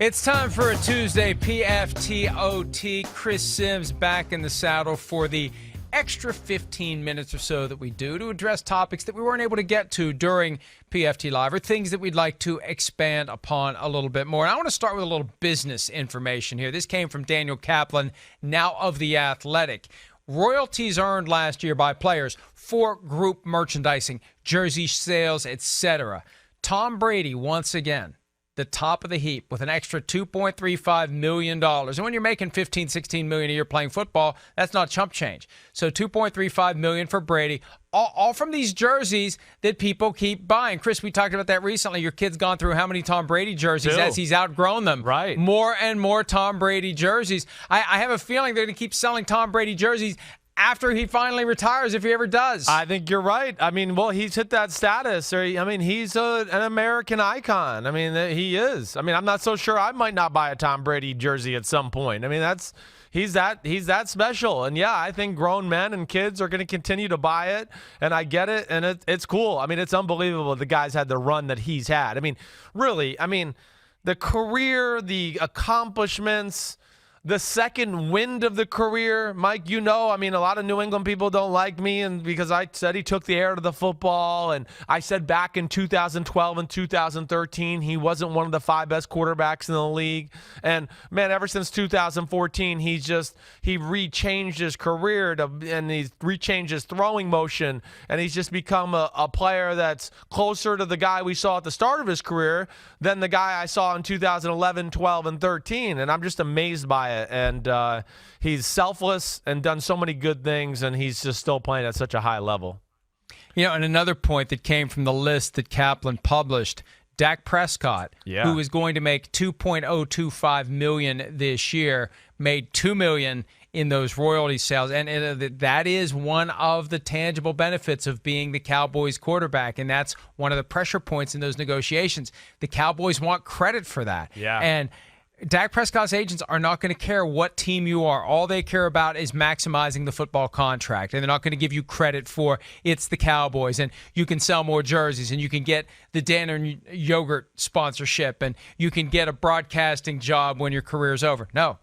It's time for a Tuesday PFT OT. Chris Sims back in the saddle for the extra 15 minutes or so that we do to address topics that we weren't able to get to during PFT Live or things that we'd like to expand upon a little bit more. And I want to start with a little business information here. This came from Daniel Kaplan, now of The Athletic. Royalties earned last year by players for group merchandising, jersey sales, etc. Tom Brady, once again, the top of the heap with an extra $2.35 million. And when you're making $15, $16 million a year playing football, that's not chump change. So $2.35 million for Brady, all from these jerseys that people keep buying. Chris, we talked about that recently. Your kid's gone through how many Tom Brady jerseys as he's outgrown them? Right. More and more Tom Brady jerseys. I have a feeling they're going to keep selling Tom Brady jerseys after he finally retires, if he ever does. I think you're right. I mean, well, he's hit that status. He's an American icon. I mean, he is. I mean, I'm not so sure I might not buy a Tom Brady jersey at some point. I mean, he's that special. And, yeah, I think grown men and kids are going to continue to buy it, and I get it, and it's cool. I mean, it's unbelievable the guy's had the run that he's had. I mean, really, the career, the accomplishments, the second wind of the career, Mike, a lot of New England people don't like me and because I said he took the air out of the football, and I said back in 2012 and 2013 he wasn't one of the 5 best quarterbacks in the league. And, man, ever since 2014, he rechanged his career and he's rechanged his throwing motion, and he's just become a player that's closer to the guy we saw at the start of his career than the guy I saw in 2011, 12, and 13. And I'm just amazed by it. And he's selfless and done so many good things, and he's just still playing at such a high level. And another point that came from the list that Kaplan published, Dak Prescott, who is going to make $2.025 million this year, made $2 million in those royalty sales. And that is one of the tangible benefits of being the Cowboys quarterback. And that's one of the pressure points in those negotiations. The Cowboys want credit for that. Yeah. And Dak Prescott's agents are not going to care what team you are. All they care about is maximizing the football contract. And they're not going to give you credit for it's the Cowboys and you can sell more jerseys and you can get the Danner yogurt sponsorship and you can get a broadcasting job when your career's over. No.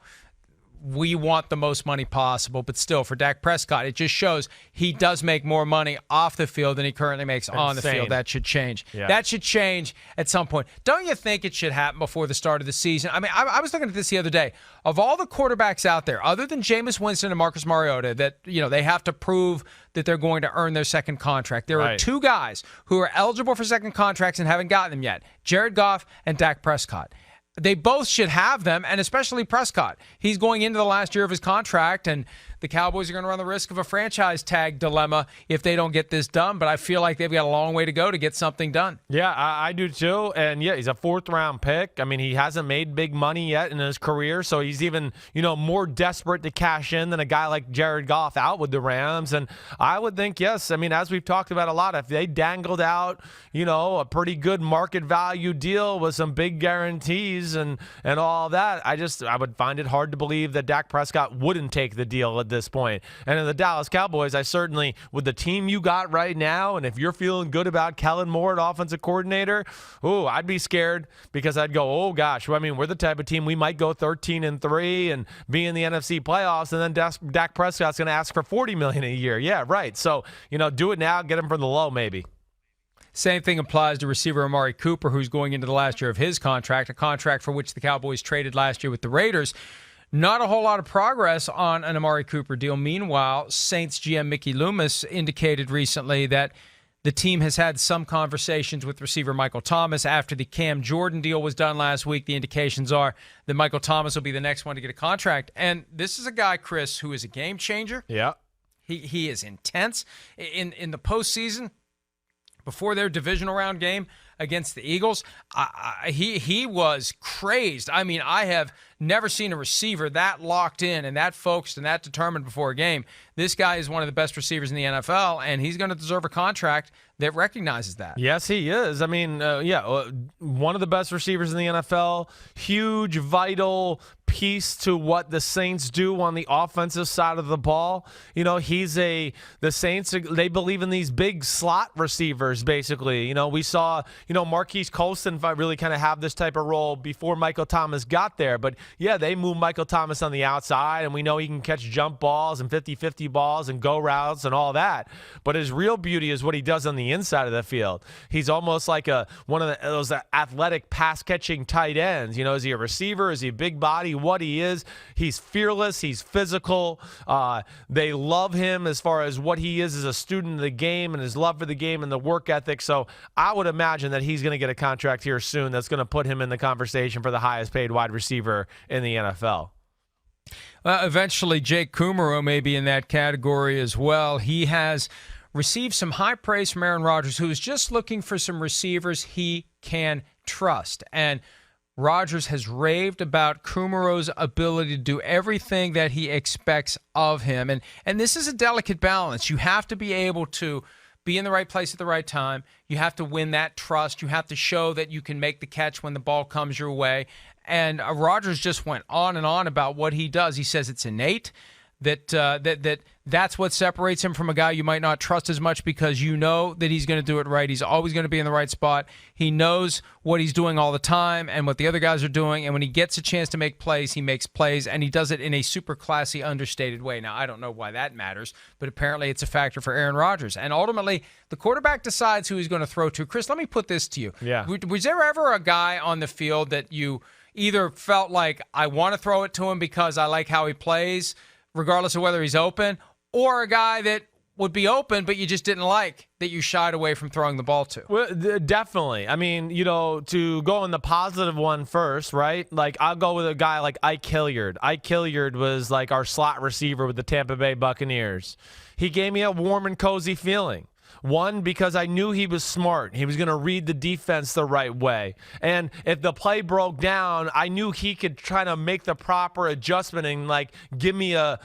We want the most money possible, but still, for Dak Prescott, it just shows he does make more money off the field than he currently makes on the field. That should change. Yeah. That should change at some point. Don't you think it should happen before the start of the season? I mean, I was looking at this the other day. Of all the quarterbacks out there, other than Jameis Winston and Marcus Mariota, that they have to prove that they're going to earn their second contract. There are 2 guys who are eligible for second contracts and haven't gotten them yet: Jared Goff and Dak Prescott. They both should have them, and especially Prescott. He's going into the last year of his contract, and the Cowboys are going to run the risk of a franchise tag dilemma if they don't get this done. But I feel like they've got a long way to go to get something done. Yeah, I do too. And, yeah, he's a 4th-round pick. I mean, he hasn't made big money yet in his career, so he's even, more desperate to cash in than a guy like Jared Goff out with the Rams. And I would think, yes, I mean, as we've talked about a lot, if they dangled out, a pretty good market value deal with some big guarantees and all that, I would find it hard to believe that Dak Prescott wouldn't take the deal at this point. And in the Dallas Cowboys, I certainly, with the team you got right now, and if you're feeling good about Kellen Moore at offensive coordinator, I'd be scared because I'd go, oh gosh, we're the type of team we might go 13-3 and be in the NFC playoffs, and then Dak Prescott's going to ask for $40 million a year. Yeah, right. So, do it now, get him from the low maybe. Same thing applies to receiver Amari Cooper, who's going into the last year of his contract, a contract for which the Cowboys traded last year with the Raiders. Not a whole lot of progress on an Amari Cooper deal. Meanwhile, Saints GM Mickey Loomis indicated recently that the team has had some conversations with receiver Michael Thomas after the Cam Jordan deal was done last week. The indications are that Michael Thomas will be the next one to get a contract. And this is a guy, Chris, who is a game changer. Yeah. He is intense. In the postseason, before their divisional round game against the Eagles, he was crazed. I mean, I have never seen a receiver that locked in and that focused and that determined before a game. This guy is one of the best receivers in the NFL, and he's going to deserve a contract that recognizes that. Yes, he is. I mean, one of the best receivers in the NFL, huge, vital piece to what the Saints do on the offensive side of the ball. You know, the Saints, they believe in these big slot receivers, basically. You know, we saw, Marquise Colston really kind of have this type of role before Michael Thomas got there. But, yeah, they move Michael Thomas on the outside, and we know he can catch jump balls and 50-50 balls and go routes and all that. But his real beauty is what he does on the inside of the field. He's almost like one of those athletic pass-catching tight ends. You know, is he a receiver? Is he a big body? What he is. He's fearless. He's physical. They love him as far as what he is as a student of the game and his love for the game and the work ethic. So I would imagine that he's going to get a contract here soon that's going to put him in the conversation for the highest paid wide receiver in the NFL. Eventually, Jake Kumaro may be in that category as well. He has received some high praise from Aaron Rodgers, who is just looking for some receivers he can trust. And Rodgers has raved about Kumaro's ability to do everything that he expects of him. And this is a delicate balance. You have to be able to be in the right place at the right time. You have to win that trust. You have to show that you can make the catch when the ball comes your way. And Rodgers just went on and on about what he does. He says it's innate, that's what separates him from a guy you might not trust as much, because you know that he's going to do it right. He's always going to be in the right spot. He knows what he's doing all the time and what the other guys are doing. And when he gets a chance to make plays, he makes plays, and he does it in a super classy, understated way. Now, I don't know why that matters, but apparently it's a factor for Aaron Rodgers. And ultimately, the quarterback decides who he's going to throw to. Chris, let me put this to you. Yeah. Was there ever a guy on the field that you either felt like, I want to throw it to him because I like how he plays, regardless of whether he's open, or a guy that would be open but you just didn't like, that you shied away from throwing the ball to? Well, definitely. I mean, to go on the positive one first, right? Like, I'll go with a guy like Ike Hilliard. Ike Hilliard was like our slot receiver with the Tampa Bay Buccaneers. He gave me a warm and cozy feeling. One, because I knew he was smart. He was going to read the defense the right way. And if the play broke down, I knew he could try to make the proper adjustment and, like, give me a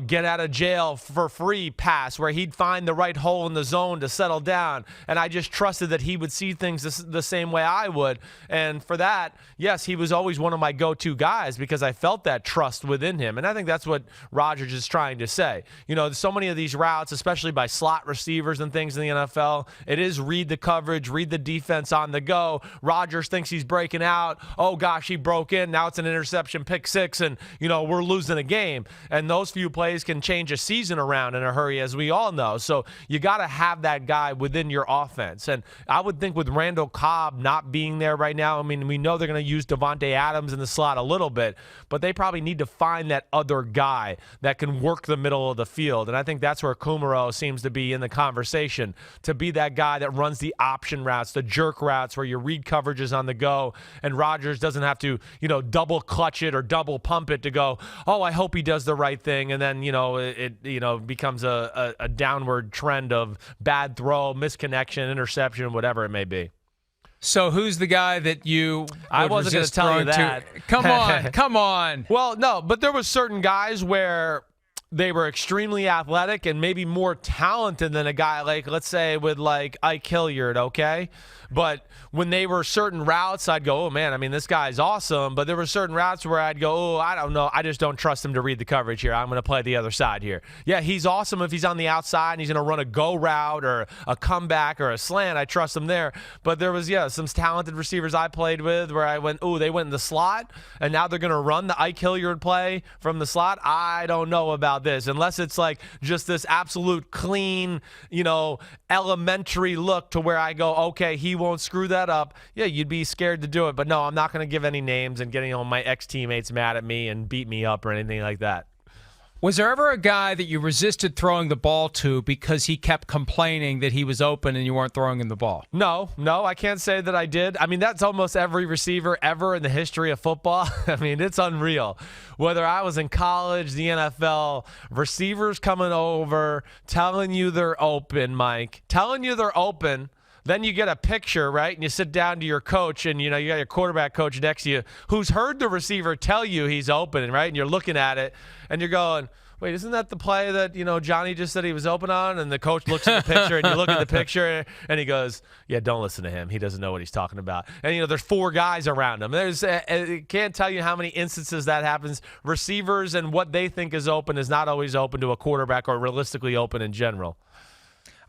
get out of jail for free pass where he'd find the right hole in the zone to settle down. And I just trusted that he would see things the same way I would. And for that, yes, he was always one of my go-to guys because I felt that trust within him. And I think that's what Rodgers is trying to say. So many of these routes, especially by slot receivers and things in the NFL, it is read the coverage, read the defense on the go. Rodgers thinks he's breaking out. Oh gosh, he broke in. Now it's an interception, pick six, and we're losing a game. And those few plays can change a season around in a hurry, as we all know. So you got to have that guy within your offense. And I would think with Randall Cobb not being there right now, I mean, we know they're going to use Devontae Adams in the slot a little bit, but they probably need to find that other guy that can work the middle of the field. And I think that's where Kumaro seems to be in the conversation, to be that guy that runs the option routes, the jerk routes where you read coverages on the go, and Rodgers doesn't have to, double clutch it or double pump it to go, oh, I hope he does the right thing. And then, it becomes a downward trend of bad throw, misconnection, interception, whatever it may be. So who's the guy that you I wasn't going to tell you that. Come on. Well, no, but there was certain guys where they were extremely athletic and maybe more talented than a guy like, let's say, with like Ike Hilliard, okay? But when they were certain routes, I'd go, oh, man, I mean, this guy's awesome. But there were certain routes where I'd go, oh, I don't know. I just don't trust him to read the coverage here. I'm going to play the other side here. Yeah, he's awesome if he's on the outside and he's going to run a go route or a comeback or a slant. I trust him there. But there was, some talented receivers I played with where I went, oh, they went in the slot, and now they're going to run the Ike Hilliard play from the slot. I don't know about this, unless it's like just this absolute clean, elementary look to where I go, okay, he won't screw that up. Yeah, you'd be scared to do it. But no, I'm not going to give any names and getting all my ex-teammates mad at me and beat me up or anything like that. Was there ever a guy that you resisted throwing the ball to because he kept complaining that he was open and you weren't throwing him the ball? No, I can't say that I did. I mean, that's almost every receiver ever in the history of football. I mean, it's unreal. Whether I was in college, the NFL, receivers coming over, telling you they're open, Mike, telling you they're open. Then you get a picture, right? And you sit down to your coach and, you got your quarterback coach next to you who's heard the receiver tell you he's open, right? And you're looking at it and you're going, wait, isn't that the play that, Johnny just said he was open on? And the coach looks at the picture, and you look at the picture, and he goes, yeah, don't listen to him. He doesn't know what he's talking about. And, there's 4 guys around him. I can't tell you how many instances that happens. Receivers and what they think is open is not always open to a quarterback or realistically open in general.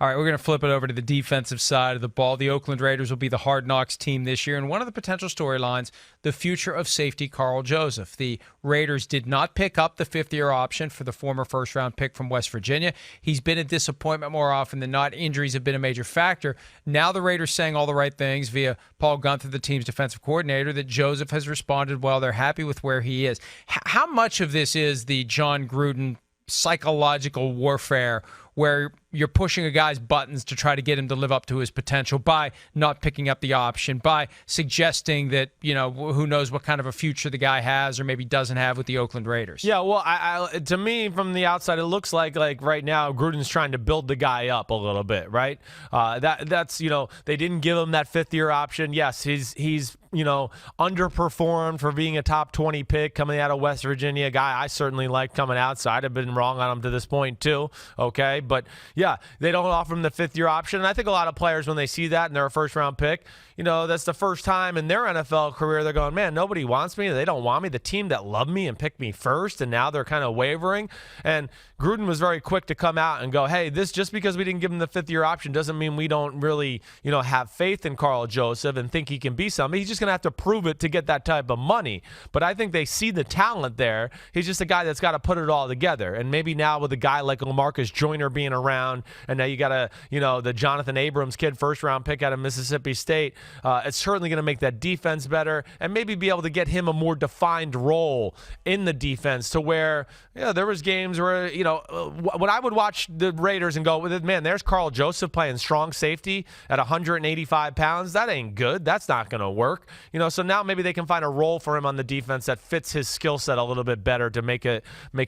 All right, we're going to flip it over to the defensive side of the ball. The Oakland Raiders will be the hard knocks team this year. And one of the potential storylines, the future of safety Carl Joseph. The Raiders did not pick up the 5th-year option for the former first-round pick from West Virginia. He's been a disappointment more often than not. Injuries have been a major factor. Now the Raiders saying all the right things via Paul Gunther, the team's defensive coordinator, that Joseph has responded well. They're happy with where he is. How much of this is the John Gruden psychological warfare where you're pushing a guy's buttons to try to get him to live up to his potential by not picking up the option, by suggesting that, who knows what kind of a future the guy has or maybe doesn't have with the Oakland Raiders? Yeah, well, to me, from the outside, it looks like right now Gruden's trying to build the guy up a little bit, right? That's they didn't give him that 5th-year option. Yes, he's underperformed for being a top 20 pick coming out of West Virginia. A guy I certainly like coming outside. I've been wrong on him to this point too, okay? But yeah, they don't offer him the 5th-year option. And I think a lot of players, when they see that and they're a first-round pick, that's the first time in their NFL career they're going, man, nobody wants me. They don't want me. The team that loved me and picked me first, and now they're kind of wavering. And Gruden was very quick to come out and go, hey, this just because we didn't give him the 5th-year option doesn't mean we don't really, have faith in Carl Joseph and think he can be something. He's just going to have to prove it to get that type of money. But I think they see the talent there. He's just a guy that's got to put it all together. And maybe now with a guy like LaMarcus Joyner being around, and now you got the Jonathan Abrams kid, first-round pick out of Mississippi State, it's certainly going to make that defense better and maybe be able to get him a more defined role in the defense to where, there was games where, when I would watch the Raiders and go, man, there's Carl Joseph playing strong safety at 185 pounds. That ain't good. That's not going to work. So now maybe they can find a role for him on the defense that fits his skill set a little bit better to make it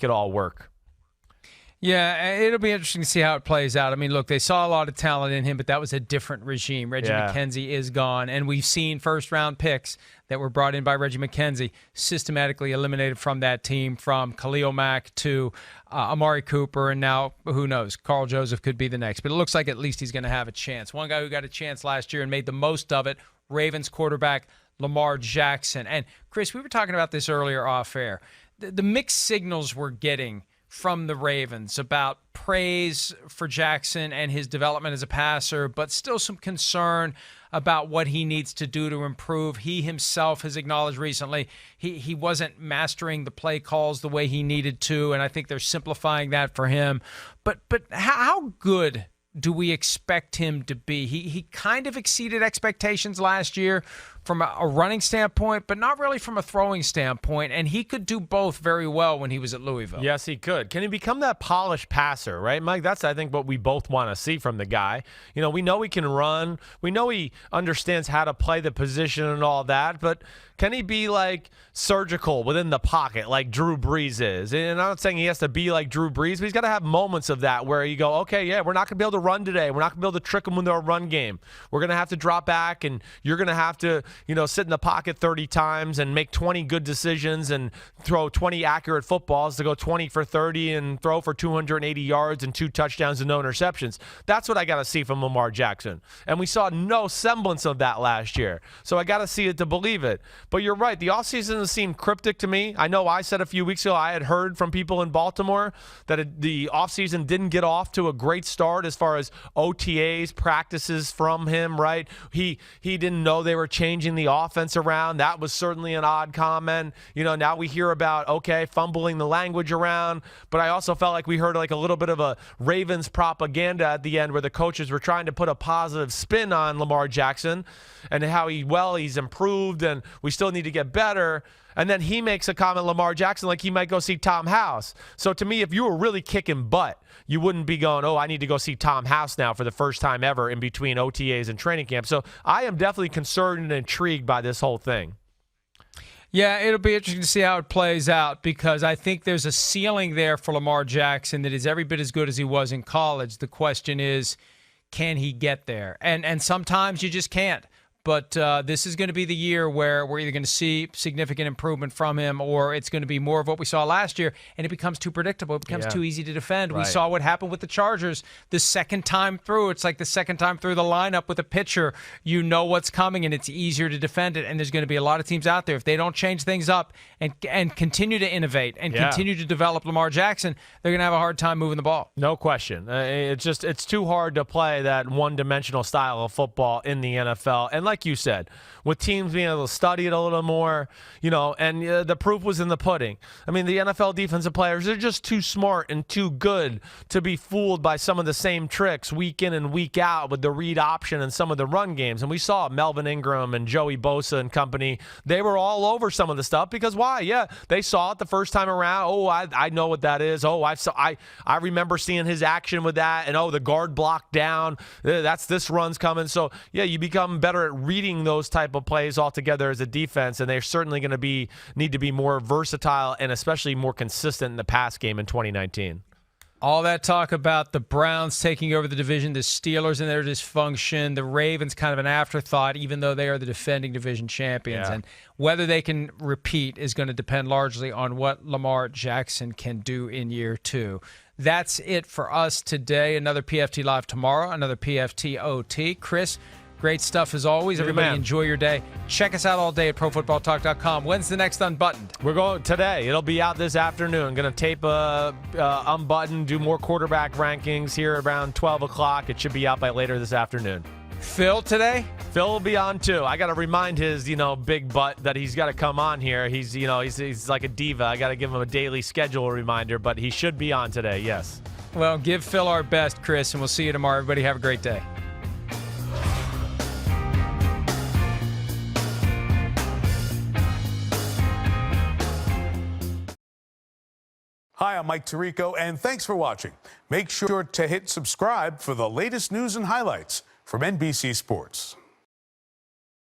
all work. Yeah, it'll be interesting to see how it plays out. I mean, look, they saw a lot of talent in him, but that was a different regime. Reggie McKenzie is gone, and we've seen first-round picks that were brought in by Reggie McKenzie systematically eliminated from that team, from Khalil Mack to Amari Cooper, and now, who knows, Carl Joseph could be the next. But it looks like at least he's going to have a chance. One guy who got a chance last year and made the most of it, Ravens quarterback Lamar Jackson. And, Chris, we were talking about this earlier off air. The mixed signals we're getting from the Ravens about praise for Jackson and his development as a passer, but still some concern about what he needs to do to improve. He himself has acknowledged recently he wasn't mastering the play calls the way he needed to, and I think they're simplifying that for him. But how good do we expect him to be? He kind of exceeded expectations last year from a running standpoint, but not really from a throwing standpoint, and he could do both very well when he was at Louisville. Yes, he could. Can he become that polished passer, right, Mike? That's, I think, what we both want to see from the guy. We know he can run. We know he understands how to play the position and all that, but can he be, surgical within the pocket like Drew Brees is? And I'm not saying he has to be like Drew Brees, but he's got to have moments of that where you go, okay, yeah, we're not going to be able to run today. We're not going to be able to trick him into a run game. We're going to have to drop back, and you're going to have to sit in the pocket 30 times and make 20 good decisions and throw 20 accurate footballs to go 20 for 30 and throw for 280 yards and 2 touchdowns and no interceptions. That's what I got to see from Lamar Jackson. And we saw no semblance of that last year. So I got to see it to believe it. But you're right. The offseason seemed cryptic to me. I know I said a few weeks ago I had heard from people in Baltimore that the offseason didn't get off to a great start as far as OTAs, practices from him, right? He didn't know they were changing the offense around. That was certainly an odd comment. Now we hear about, fumbling the language around, but I also felt like we heard a little bit of a Ravens propaganda at the end where the coaches were trying to put a positive spin on Lamar Jackson and how he's improved and we still need to get better. And then he makes a comment, Lamar Jackson, like he might go see Tom House. So to me, if you were really kicking butt, you wouldn't be going, I need to go see Tom House now for the first time ever in between OTAs and training camp. So I am definitely concerned and intrigued by this whole thing. Yeah, it'll be interesting to see how it plays out because I think there's a ceiling there for Lamar Jackson that is every bit as good as he was in college. The question is, can he get there? And sometimes you just can't. But this is going to be the year where we're either going to see significant improvement from him, or it's going to be more of what we saw last year, and it becomes too predictable. It becomes too easy to defend. Right. We saw what happened with the Chargers the second time through. It's like the second time through the lineup with a pitcher. You know what's coming, and it's easier to defend it. And there's going to be a lot of teams out there, if they don't change things up and continue to innovate and continue to develop Lamar Jackson, they're going to have a hard time moving the ball. No question. It's too hard to play that one-dimensional style of football in the NFL. And like you said, with teams being able to study it a little more, and the proof was in the pudding. I mean, the NFL defensive players, they're just too smart and too good to be fooled by some of the same tricks week in and week out with the read option and some of the run games. And we saw Melvin Ingram and Joey Bosa and company. They were all over some of the stuff because why? Yeah, they saw it the first time around. Oh, I know what that is. Oh, I remember seeing his action with that. And, the guard blocked down. That's this run's coming. So, yeah, you become better at reading those type of plays altogether as a defense, and they're certainly going to need to be more versatile and especially more consistent in the pass game in 2019. All that talk about the Browns taking over the division, the Steelers and their dysfunction, the Ravens kind of an afterthought, even though they are the defending division champions. And whether they can repeat is going to depend largely on what Lamar Jackson can do in year 2. That's it for us today. Another PFT Live tomorrow, another PFT OT. Chris, great stuff as always. Everybody enjoy your day. Check us out all day at ProFootballTalk.com. When's the next Unbuttoned? We're going today. It'll be out this afternoon. Going to tape Unbuttoned, do more quarterback rankings here around 12 o'clock. It should be out by later this afternoon. Phil today? Phil will be on too. I got to remind his, big butt that he's got to come on here. He's like a diva. I got to give him a daily schedule reminder, but he should be on today. Yes. Well, give Phil our best, Chris, and we'll see you tomorrow. Everybody have a great day. Hi, I'm Mike Tirico, and thanks for watching. Make sure to hit subscribe for the latest news and highlights from NBC Sports.